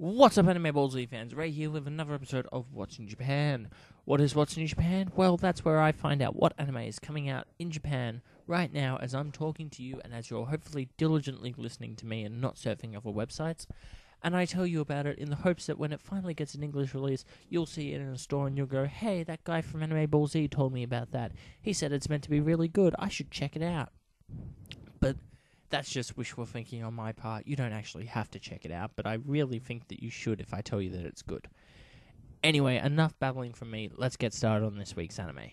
What's up, AnimeBallZ fans? Ray here with another episode of What's in Japan. What is What's in Japan? Well, that's where I find out what anime is coming out in Japan right now as I'm talking to you and as you're hopefully diligently listening to me and not surfing other websites. And I tell you about it in the hopes that when it finally gets an English release, you'll see it in a store and you'll go, hey, that guy from AnimeBallZ told me about that. He said it's meant to be really good. I should check it out. But that's just wishful thinking on my part. You don't actually have to check it out, but I really think that you should if I tell you that it's good. Anyway, enough babbling from me. Let's get started on this week's anime.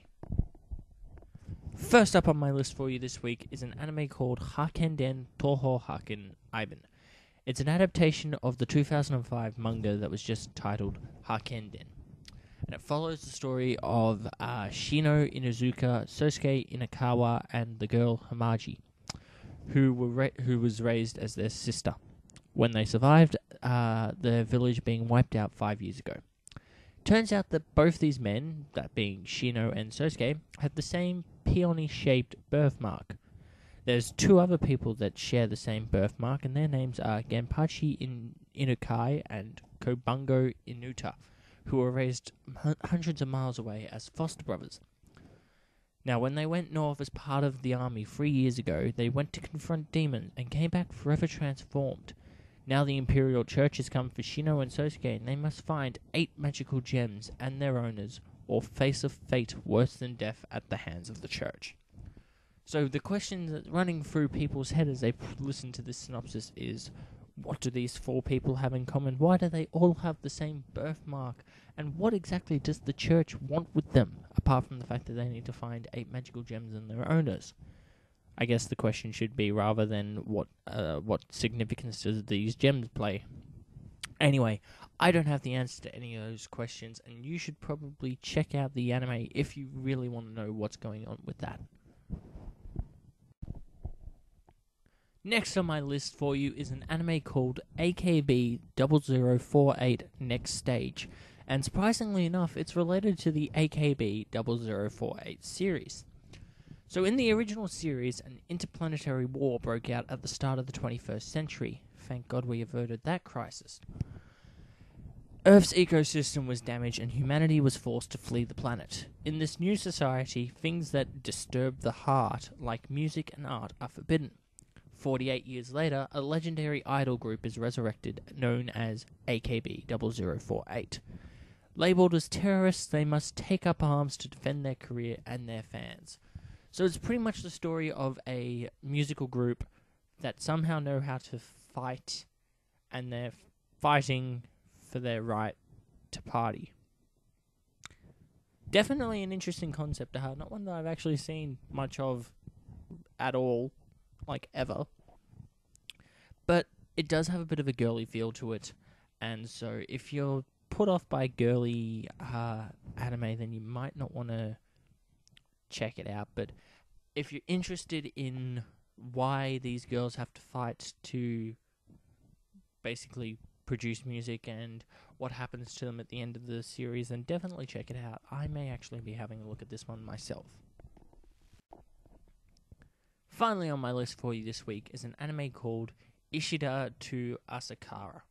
First up on my list for you this week is an anime called Hakkenden Toho Hakken Iben. It's an adaptation of the 2005 manga that was just titled Hakkenden. And it follows the story of Shino Inuzuka, Sosuke Inakawa, and the girl Hamaji, who was raised as their sister when they survived their village being wiped out 5 years ago. Turns out that both these men, that being Shino and Sosuke, had the same peony-shaped birthmark. There's two other people that share the same birthmark, and their names are Genpachi Inukai and Kobungo Inuta, who were raised hundreds of miles away as foster brothers. Now, when they went north as part of the army 3 years ago, they went to confront demons and came back forever transformed. Now the Imperial Church has come for Shino and Sosuke, and they must find 8 magical gems and their owners, or face a fate worse than death at the hands of the Church. So the question that's running through people's heads as they listen to this synopsis is, what do these 4 people have in common? Why do they all have the same birthmark? And what exactly does the Church want with them, apart from the fact that they need to find 8 magical gems and their owners? I guess the question should be rather than what significance does these gems play. Anyway, I don't have the answer to any of those questions, and you should probably check out the anime if you really want to know what's going on with that. Next on my list for you is an anime called AKB Double048 Next Stage, and surprisingly enough, it's related to the AKB Double048 series. So in the original series, an interplanetary war broke out at the start of the 21st century. Thank God we averted that crisis. Earth's ecosystem was damaged and humanity was forced to flee the planet. In this new society, things that disturb the heart, like music and art, are forbidden. 48 years later, a legendary idol group is resurrected, known as AKB Double048. Labeled as terrorists, they must take up arms to defend their career and their fans. So it's pretty much the story of a musical group that somehow know how to fight, and they're fighting for their right to party. Definitely an interesting concept to have, not one that I've actually seen much of at all, like ever. But it does have a bit of a girly feel to it, and so if you're put off by girly anime, then you might not want to check it out. But if you're interested in why these girls have to fight to basically produce music and what happens to them at the end of the series, then definitely check it out. I may actually be having a look at this one myself. Finally on my list for you this week is an anime called Ishida to Asakara.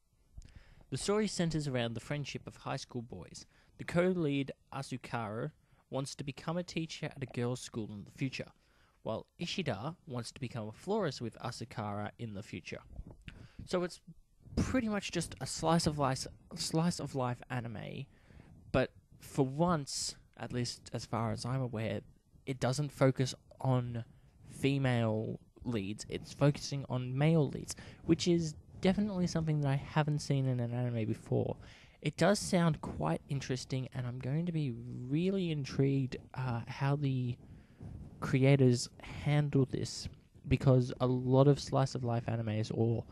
The story centers around the friendship of high school boys. The co-lead, Asukara, wants to become a teacher at a girls' school in the future, while Ishida wants to become a florist with Asukara in the future. So it's pretty much just a slice of life anime, but for once, at least as far as I'm aware, it doesn't focus on female leads, it's focusing on male leads, which is definitely something that I haven't seen in an anime before. It does sound quite interesting, and I'm going to be really intrigued how the creators handle this, because a lot of slice of life animes, or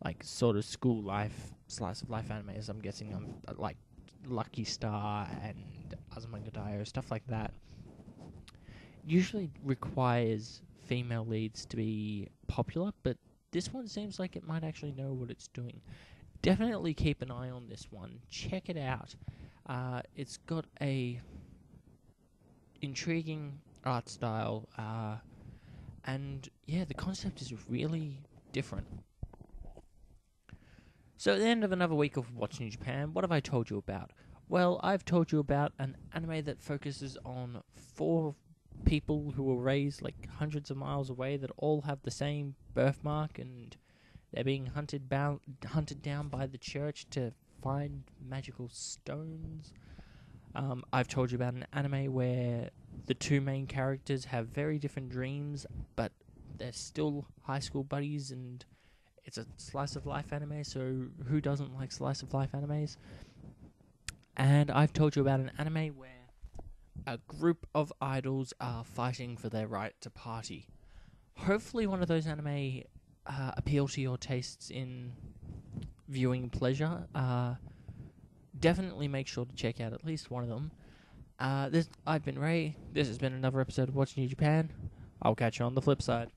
like sort of school life slice of life animes, I'm guessing like Lucky Star and Azumanga Daioh, stuff like that, usually requires female leads to be popular, but this one seems like it might actually know what it's doing. Definitely keep an eye on this one. Check it out. It's got a intriguing art style, and yeah, the concept is really different. So at the end of another week of watching Japan, what have I told you about? Well, I've told you about an anime that focuses on 4 people who were raised like hundreds of miles away that all have the same birthmark, and they're being hunted down by the church to find magical stones. I've told you about an anime where the 2 main characters have very different dreams, but they're still high school buddies, and it's a slice of life anime, so who doesn't like slice of life animes? And I've told you about an anime where a group of idols are fighting for their right to party. Hopefully one of those anime appeal to your tastes in viewing pleasure. Definitely make sure to check out at least one of them. I've been Ray. This has been another episode of Watching New Japan. I'll catch you on the flip side.